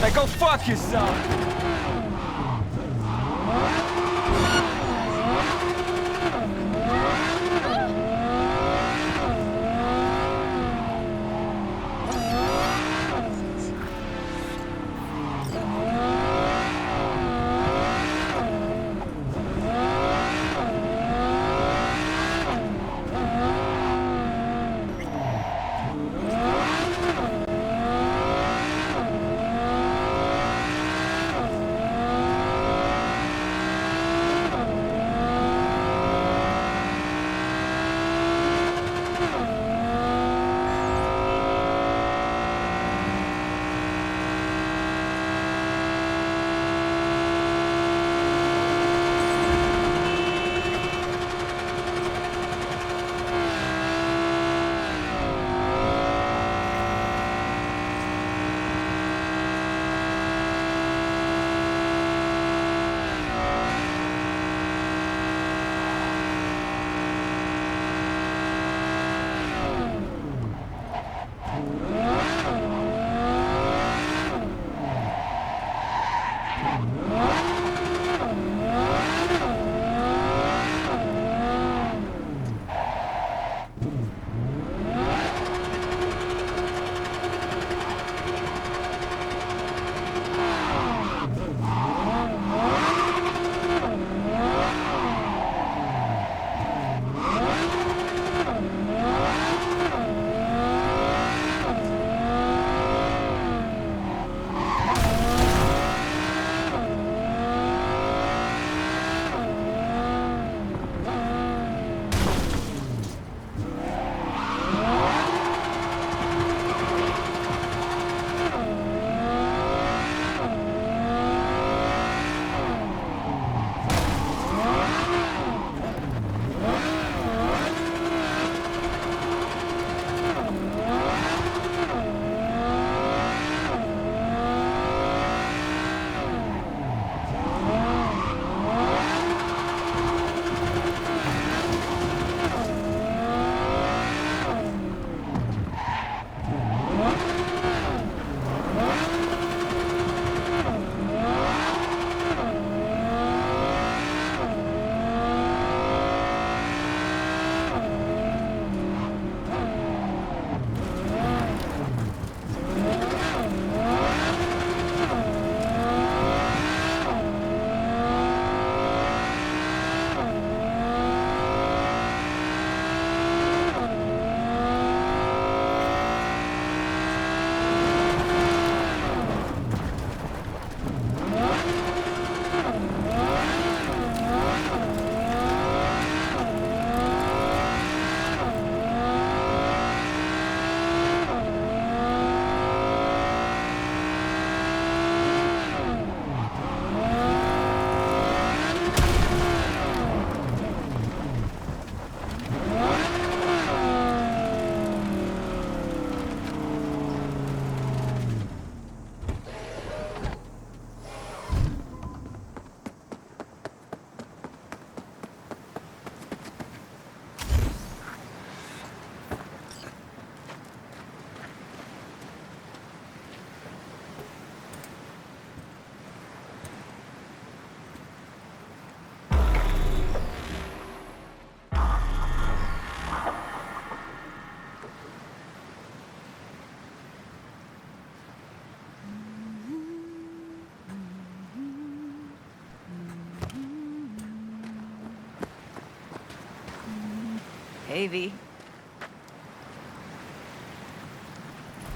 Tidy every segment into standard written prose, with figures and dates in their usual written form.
Hey, go fuck yourself! Hey, V.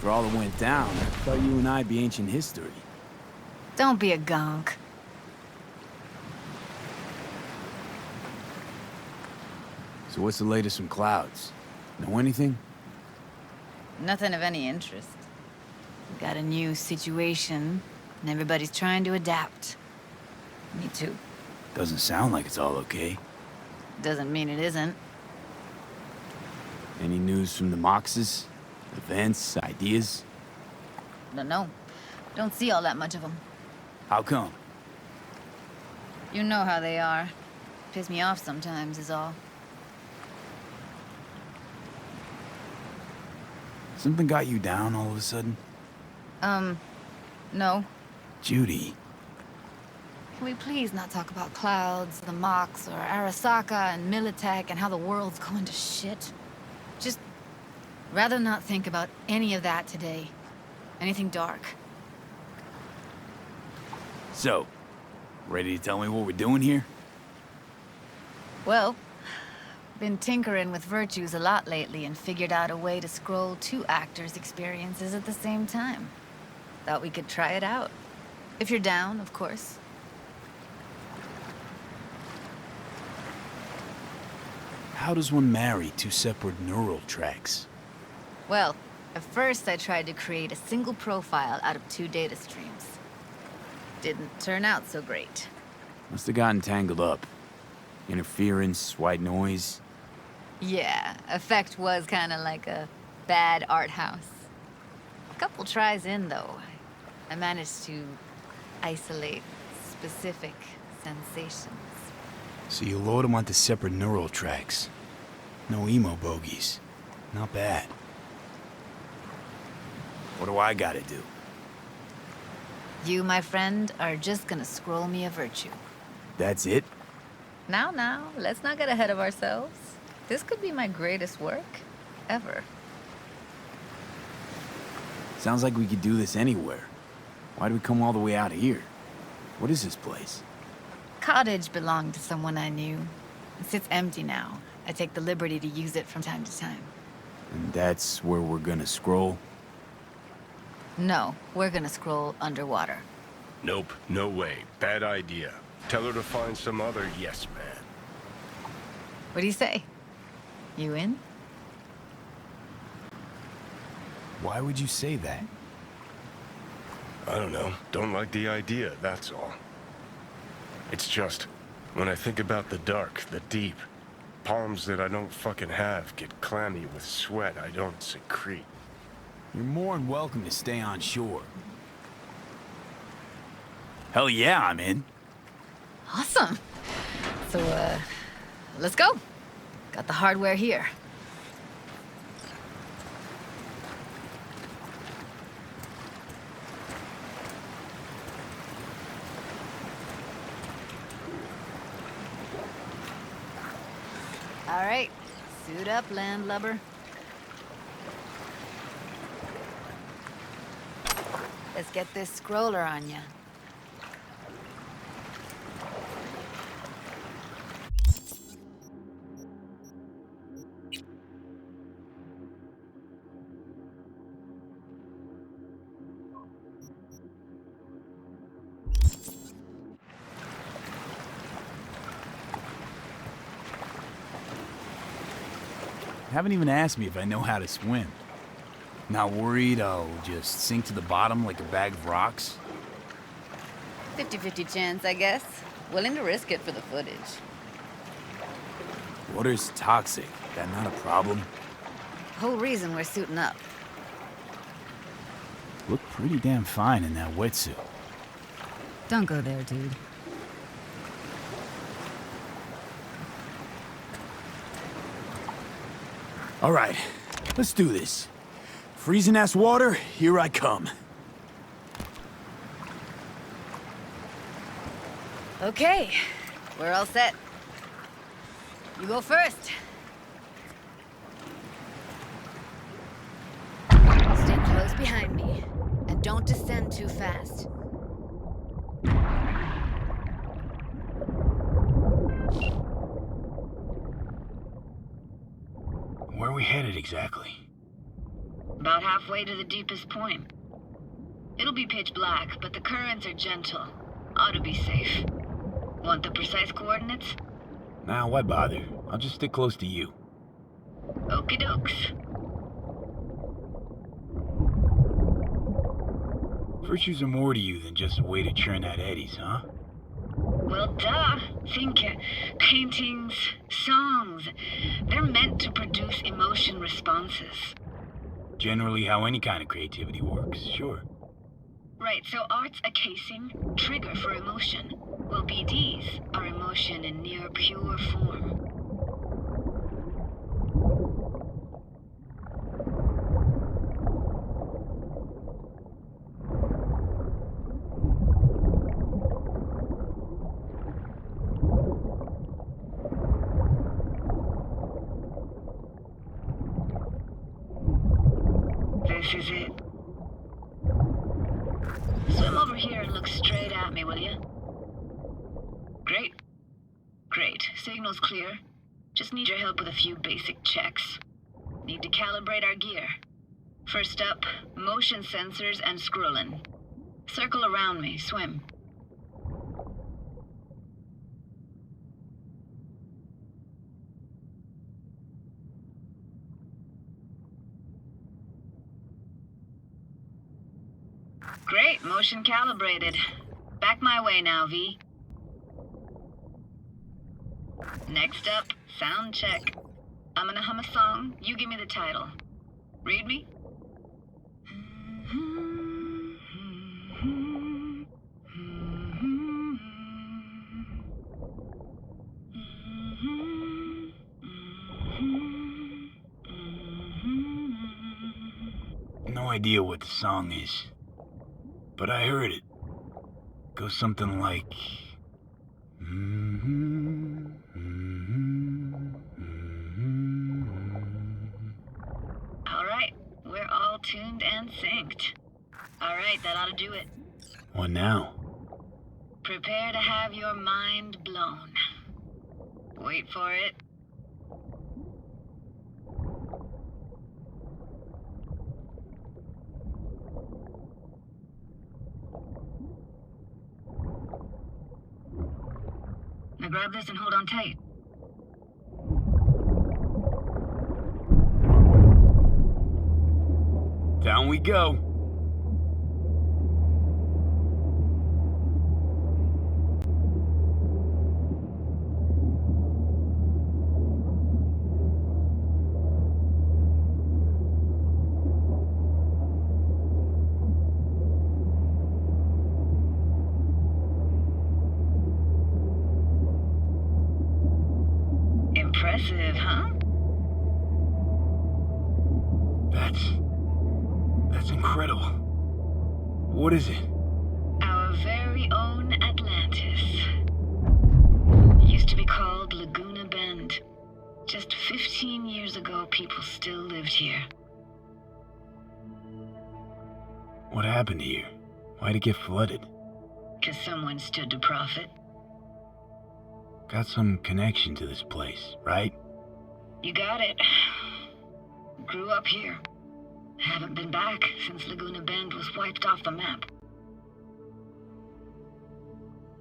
For all that went down, I thought you and I'd be ancient history. Don't be a gonk. So what's the latest from Clouds? Know anything? Nothing of any interest. We got a new situation, and everybody's trying to adapt. Me too. Doesn't sound like it's all okay. Doesn't mean it isn't. Any news from the Moxes? Events, ideas? No. Don't see all that much of them. How come? You know how they are. Piss me off sometimes is all. Something got you down all of a sudden? No. Judy. Can we please not talk about clouds, the Mox, or Arasaka and Militech and how the world's going to shit? Just rather not think about any of that today. Anything dark. So, ready to tell me what we're doing here? Well, been tinkering with virtues a lot lately and figured out a way to scroll 2 actors' experiences at the same time. Thought we could try it out. If you're down, of course. How does one marry 2 separate neural tracks? Well, at first I tried to create a single profile out of 2 data streams. Didn't turn out so great. Must have gotten tangled up. Interference, white noise. Yeah, effect was kinda like a bad art house. A couple tries in, though, I managed to isolate specific sensations. So you load them onto separate neural tracks. No emo bogies. Not bad. What do I gotta do? You, my friend, are just gonna scroll me a virtue. That's it? Now, let's not get ahead of ourselves. This could be my greatest work ever. Sounds like we could do this anywhere. Why do we come all the way out here? What is this place? Cottage belonged to someone I knew. It sits empty now. I take the liberty to use it from time to time. And that's where we're gonna scroll? No, we're gonna scroll underwater. Nope, no way. Bad idea. Tell her to find some other yes man. What do you say? You in? Why would you say that? I don't know. Don't like the idea, that's all. It's just, when I think about the dark, the deep, palms that I don't fucking have get clammy with sweat I don't secrete. You're more than welcome to stay on shore. Hell yeah, I'm in. Awesome. So, let's go. Got the hardware here. All right, suit up, landlubber. Let's get this scroller on ya. Haven't even asked me if I know how to swim. Not worried I'll just sink to the bottom like a bag of rocks? 50-50 chance, I guess. Willing to risk it for the footage. Water's toxic. That not a problem? Whole reason we're suiting up. Look pretty damn fine in that wetsuit. Don't go there, dude. All right, let's do this. Freezing ass water, here I come. Okay, we're all set. You go first. Stay close behind me, and don't descend too fast. Where are we headed exactly? About halfway to the deepest point. It'll be pitch black, but the currents are gentle. Ought to be safe. Want the precise coordinates? Nah, why bother? I'll just stick close to you. Okie dokes. Virtues are more to you than just a way to churn out eddies, huh? Well, duh. Think paintings, songs. They're meant to produce emotion responses. Generally how any kind of creativity works, sure. Right, so art's a casing, trigger for emotion. Well, BDs are emotion in near pure form. This is it. Swim over here and look straight at me, will you? Great. Great. Signal's clear. Just need your help with a few basic checks. Need to calibrate our gear. First up, motion sensors and scrolling. Circle around me. Swim. Great, motion calibrated. Back my way now, V. Next up, sound check. I'm gonna hum a song, you give me the title. Read me? No idea what the song is, but I heard it. Goes something like... Alright, we're all tuned and synced. Alright, that ought to do it. What now? Prepare to have your mind blown. Wait for it. Now grab this and hold on tight. Down we go. Impressive, huh? That's incredible. What is it? Our very own Atlantis. Used to be called Laguna Bend. Just 15 years ago, people still lived here. What happened here? Why'd it get flooded? 'Cause someone stood to profit. Got some connection to this place, right? You got it. Grew up here. Haven't been back since Laguna Bend was wiped off the map.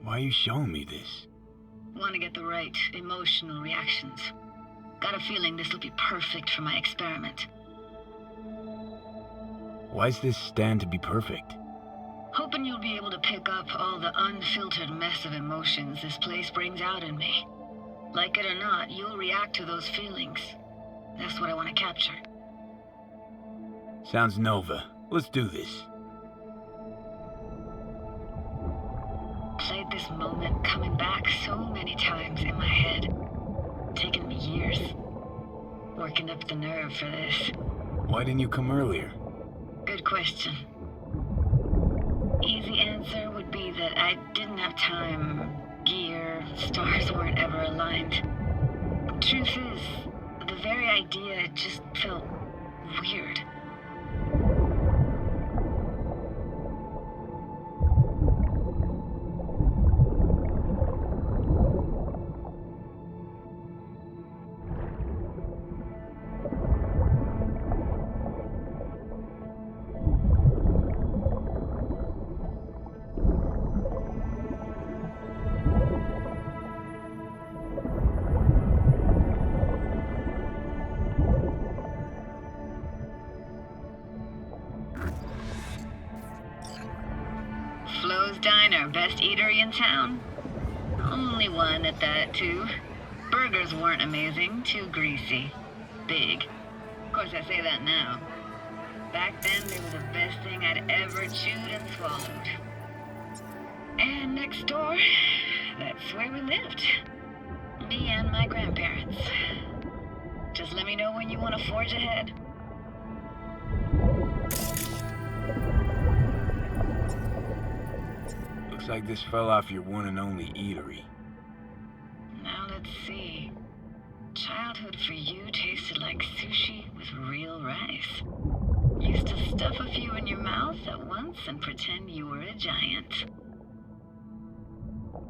Why are you showing me this? Want to get the right emotional reactions. Got a feeling this will be perfect for my experiment. Why's this stand to be perfect? Hoping you'll be able to pick up all the unfiltered mess of emotions this place brings out in me. Like it or not, you'll react to those feelings. That's what I want to capture. Sounds Nova. Let's do this. Played this moment coming back so many times in my head. Taken me years. Working up the nerve for this. Why didn't you come earlier? Good question. Easy answer would be that I didn't have time. Gear, stars weren't ever aligned. Truth is, the very idea just felt weird. Flo's Diner, best eatery in town. Only one at that, too. Burgers weren't amazing, too greasy. Big. Of course, I say that now. Back then, they were the best thing I'd ever chewed and swallowed. And next door, that's where we lived. Me and my grandparents. Just let me know when you want to forge ahead. Looks like this fell off your one and only eatery. Now let's see. Childhood for you tasted like sushi with real rice. Used to stuff a few in your mouth at once and pretend you were a giant.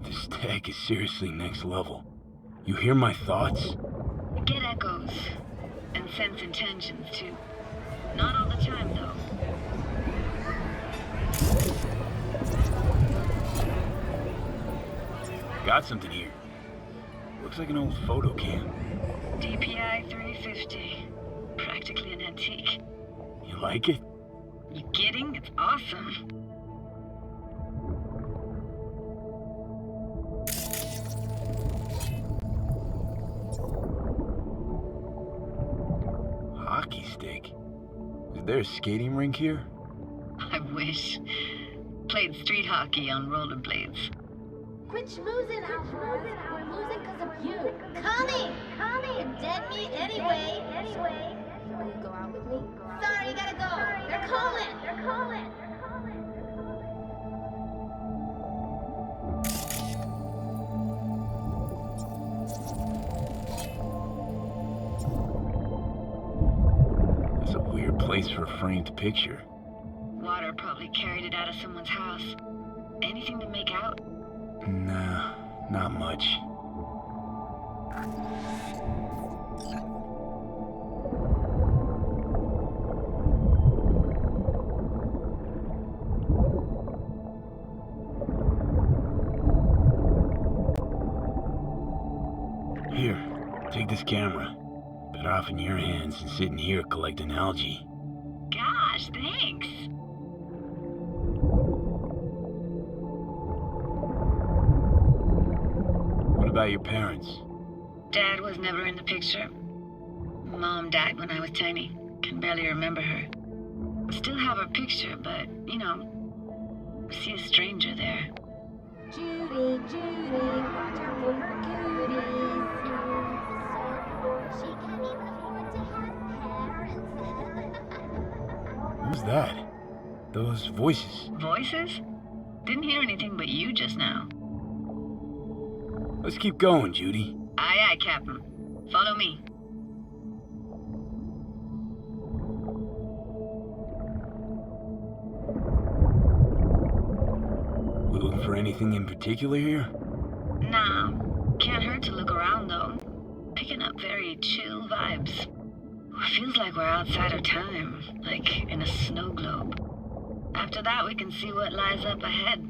This tech is seriously next level. You hear my thoughts? Get echoes. And sense intentions, too. Not all the time, though. Got something here. Looks like an old photo cam. DPI 350. Practically an antique. You like it? You kidding? It's awesome. Hockey stick? Is there a skating rink here? I wish. Played street hockey on rollerblades. Quit schmoozing, Alfred. We're losing because of you. Coming! You're dead meat anyway. Will you go out with me? Sorry, you gotta go. They're calling. It's a weird place for a framed picture. Water probably carried it out of someone's house. Anything to make out? Nah, not much. Here, take this camera. Better off in your hands than sitting here collecting algae. Gosh, thanks. What about your parents? Dad was never in the picture. Mom died when I was tiny. Can barely remember her. Still have her picture, but, you know, see a stranger there. Judy, watch out for her cuties. She can't even afford to have parents. Who's that? Those voices. Voices? Didn't hear anything but you just now. Let's keep going, Judy. Aye, aye, Captain. Follow me. We looking for anything in particular here? Nah, can't hurt to look around though. Picking up very chill vibes. Feels like we're outside of time, like in a snow globe. After that, we can see what lies up ahead.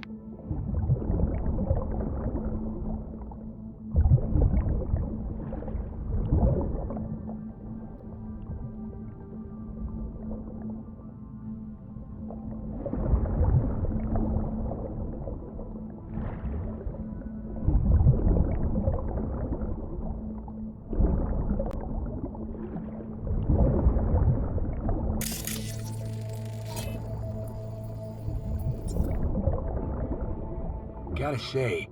Gotta say,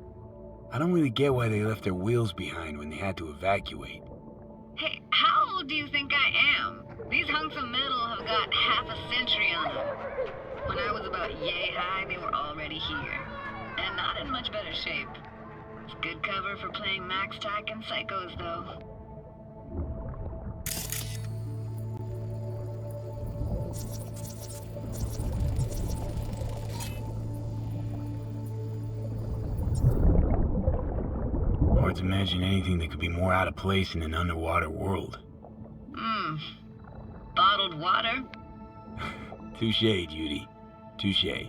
I don't really get why they left their wheels behind when they had to evacuate. Hey, how old do you think I am? These hunks of metal have got half a century on them. When I was about yay high, they were already here. And not in much better shape. It's good cover for playing Max Tack and Psychos, though. Hard to imagine anything that could be more out of place in an underwater world. Bottled water? Touche, Judy. Touche.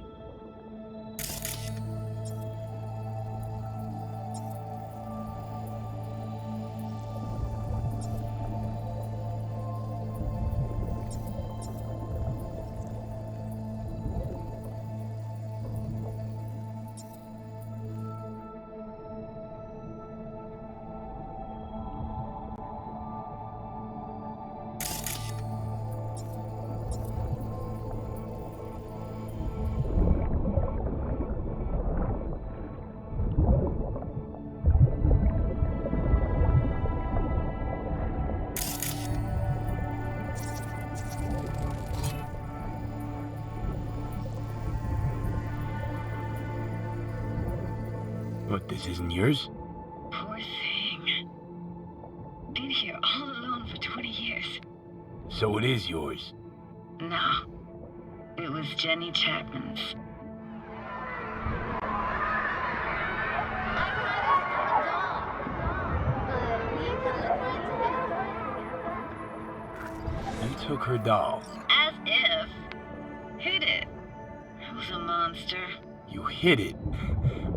What, this isn't yours? Poor thing. Been here all alone for 20 years. So it is yours. No, It was Jenny Chapman's. I'd rather steal a doll. But we can look right into You took her doll. As if. Hid it. I was a monster. You hid it.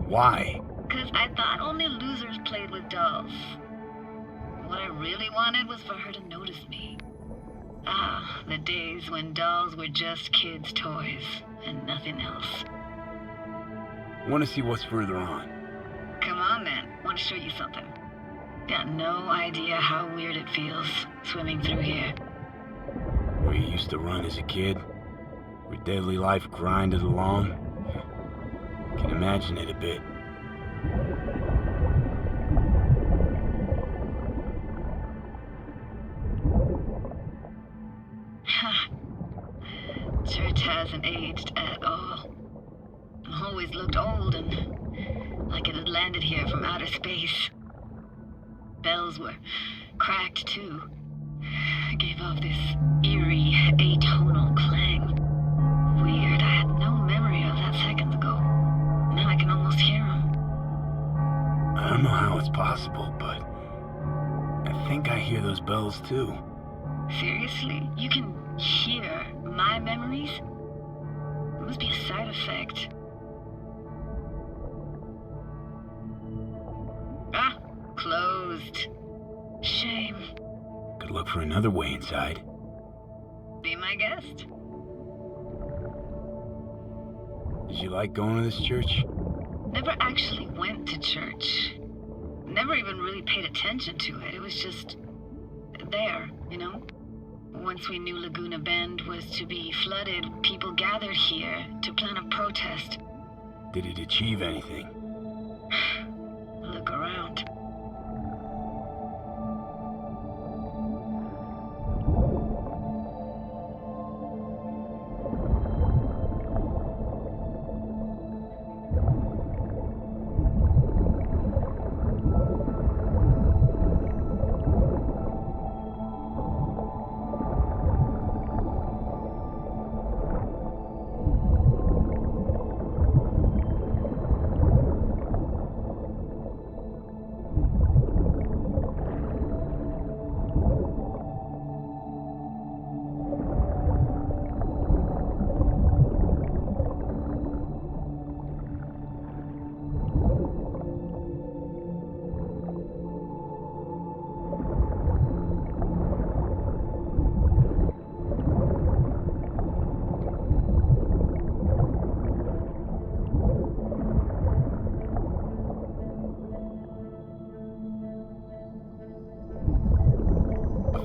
Why? Because I thought only losers played with dolls. What I really wanted was for her to notice me. Ah, the days when dolls were just kids' toys and nothing else. Want to see what's further on? Come on then, want to show you something. Got no idea how weird it feels swimming through here. Where you used to run as a kid? Where daily life grinded along? Can imagine it a bit. Church hasn't aged at all. Always looked old and like it had landed here from outer space. Bells were cracked too. Gave off this eerie, atonal clang. Weird, I had no memory of that seconds ago. Now I can almost hear them. I don't know how it's possible, but I think I hear those bells too. Seriously? You can hear my memories? It must be a side effect. Ah, closed. Shame. Could look for another way inside. Be my guest. Did you like going to this church? Never actually went to church. Never even really paid attention to it. It was just there, you know? Once we knew Laguna Bend was to be flooded, people gathered here to plan a protest. Did it achieve anything? Look around.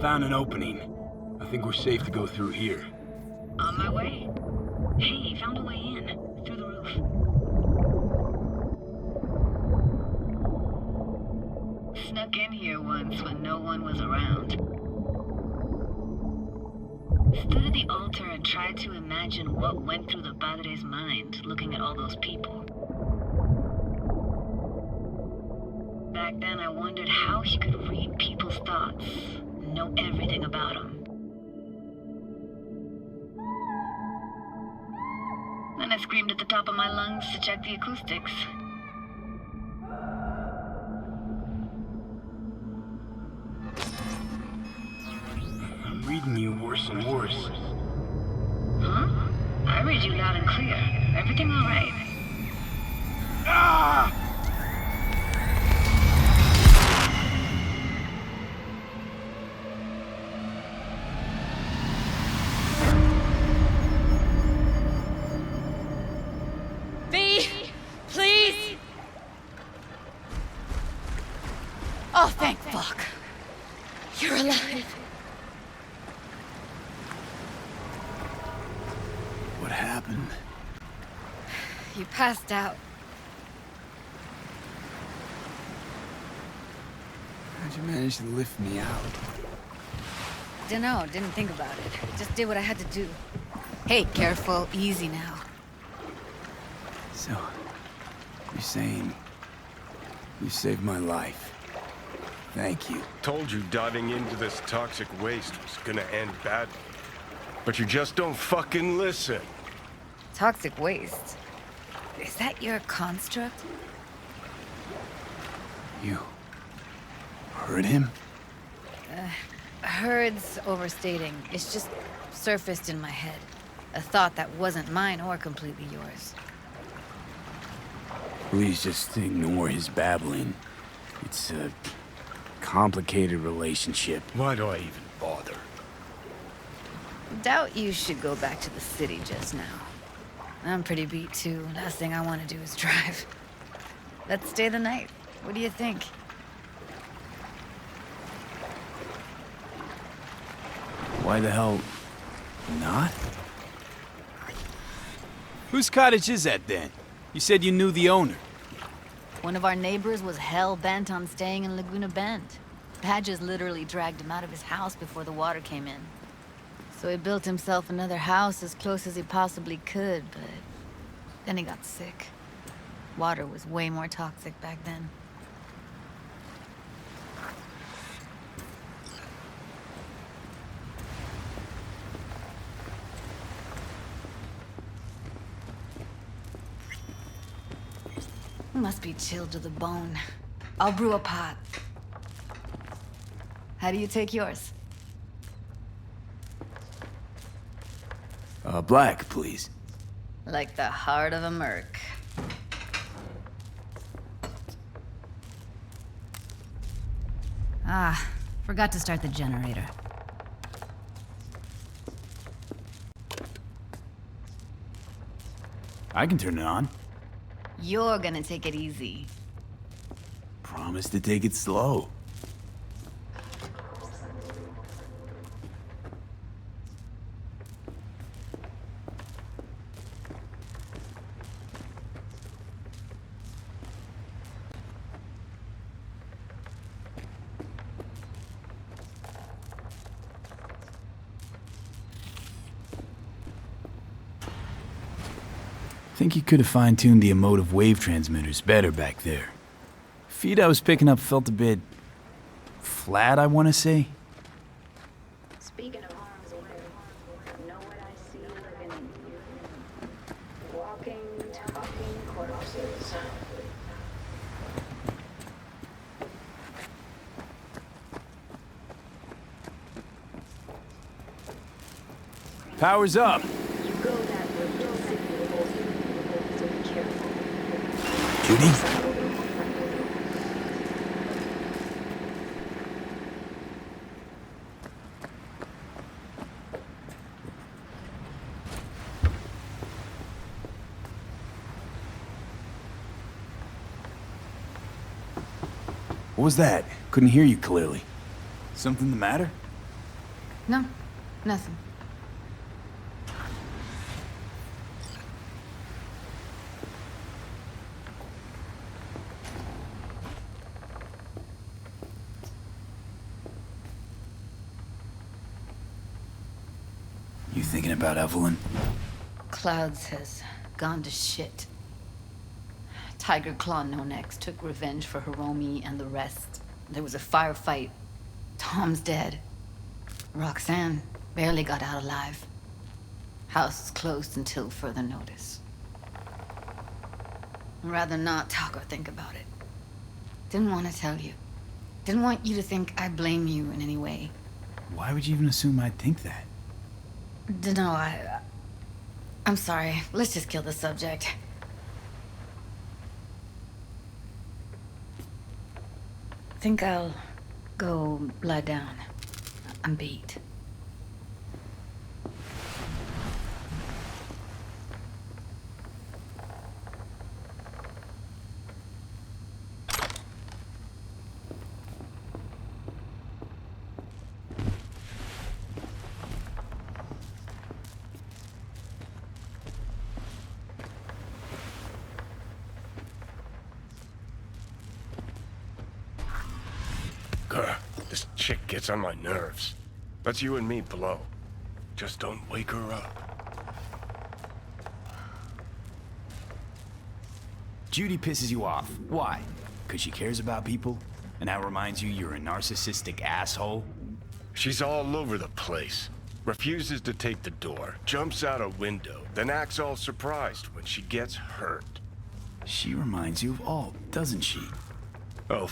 Found an opening. I think we're safe to go through here. On my way. Hey, found a way in. Through the roof. Snuck in here once when no one was around. Stood at the altar and tried to imagine what went through the Padre's mind looking at all those people. Back then I wondered how he could read people's thoughts. Know everything about him. Then I screamed at the top of my lungs to check the acoustics. I'm reading you worse and worse. Huh? I read you loud and clear. Everything all right? Ah! Please! Oh, thank fuck. You're alive. What happened? You passed out. How'd you manage to lift me out? Dunno, didn't think about it. Just did what I had to do. Hey, careful, easy now. So, you're saying you saved my life. Thank you. Told you diving into this toxic waste was gonna end badly. But you just don't fucking listen. Toxic waste. Is that your construct? You heard him? Heard's overstating. It's just surfaced in my head. A thought that wasn't mine or completely yours. Please just ignore his babbling. It's a complicated relationship. Why do I even bother? Doubt you should go back to the city just now. I'm pretty beat too. Last thing I want to do is drive. Let's stay the night. What do you think? Why the hell not? Whose cottage is that then? You said you knew the owner. One of our neighbors was hell-bent on staying in Laguna Bend. Badges literally dragged him out of his house before the water came in. So he built himself another house as close as he possibly could, but then he got sick. Water was way more toxic back then. Must be chilled to the bone. I'll brew a pot. How do you take yours? Black, please. Like the heart of a merc. Ah, forgot to start the generator. I can turn it on. You're gonna take it easy. Promise to take it slow. Think you could have fine-tuned the emotive wave transmitters better back there. Feed I was picking up felt a bit flat, I want to say. Speaking of harm's way, know what I see living in you? Walking, talking corpses. Power's up. You go that route to the city of old, so be careful. Judy? What was that? Couldn't hear you clearly. Something the matter? No, nothing. You thinking about Evelyn? Clouds has gone to shit. Tiger Claw No Next took revenge for Hiromi and the rest. There was a firefight. Tom's dead. Roxanne barely got out alive. House is closed until further notice. I'd rather not talk or think about it. Didn't want to tell you. Didn't want you to think I blame you in any way. Why would you even assume I'd think that? Dunno, I'm sorry. Let's just kill the subject. Think I'll go lie down. I'm beat. Grr, this chick gets on my nerves. Let's you and me blow. Just don't wake her up. Judy pisses you off. Why? Because she cares about people? And that reminds you you're a narcissistic asshole? She's all over the place. refuses to take the door, jumps out a window, then acts all surprised when she gets hurt. She reminds you of Alt, doesn't she? Oh,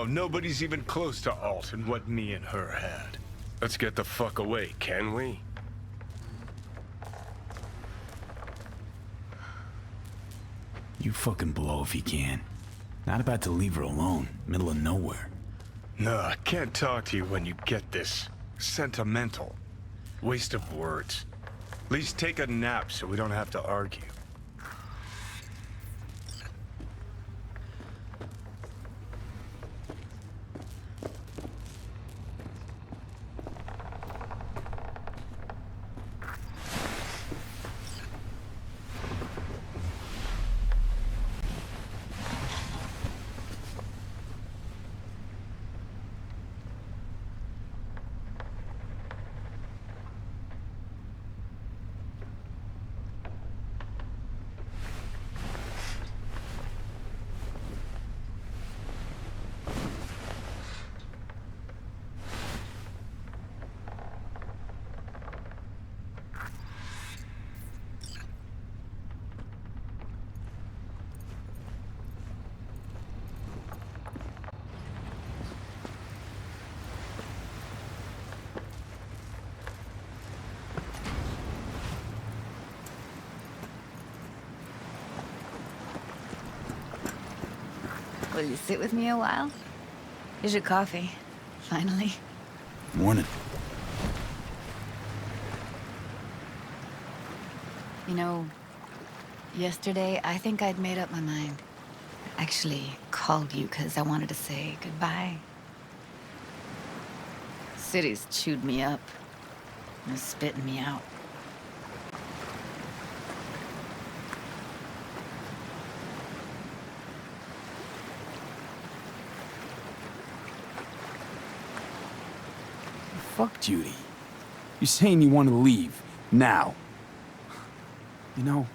nobody's even close to Alt and what me and her had. Let's get the fuck away, can we? You fucking blow if you can. Not about to leave her alone, middle of nowhere. No, I can't talk to you when you get this sentimental. Waste of words. At least take a nap so we don't have to argue. Will you sit with me a while? Here's your coffee. Finally. Morning. You know, yesterday I think I'd made up my mind. I actually called you because I wanted to say goodbye. City's chewed me up. And is spitting me out. Fuck Judy. You're saying you want to leave. Now. You know,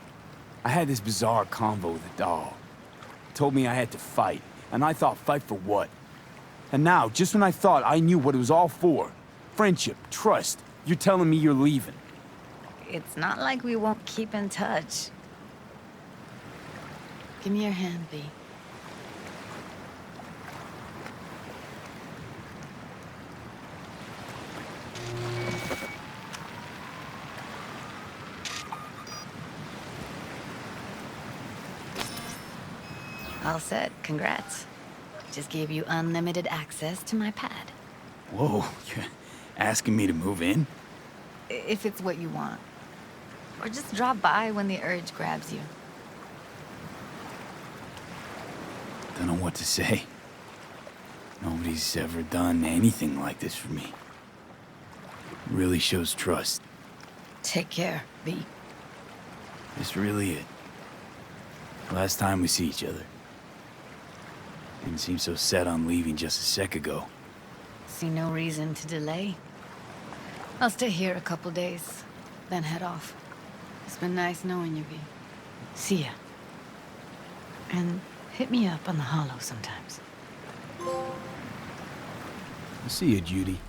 I had this bizarre convo with the doll. Told me I had to fight. And I thought, fight for what? And now, just when I thought I knew what it was all for, friendship, trust, you're telling me you're leaving. It's not like we won't keep in touch. Give me your hand, V. All set. Congrats. Just gave you unlimited access to my pad. Whoa, you're asking me to move in? If it's what you want. Or just drop by when the urge grabs you. Don't know what to say. Nobody's ever done anything like this for me. Really shows trust. Take care, V. That's really it. Last time we see each other. Didn't seem so set on leaving just a sec ago. See no reason to delay. I'll stay here a couple days, then head off. It's been nice knowing you, V. See ya. And hit me up on the holo sometimes. I'll see you, Judy.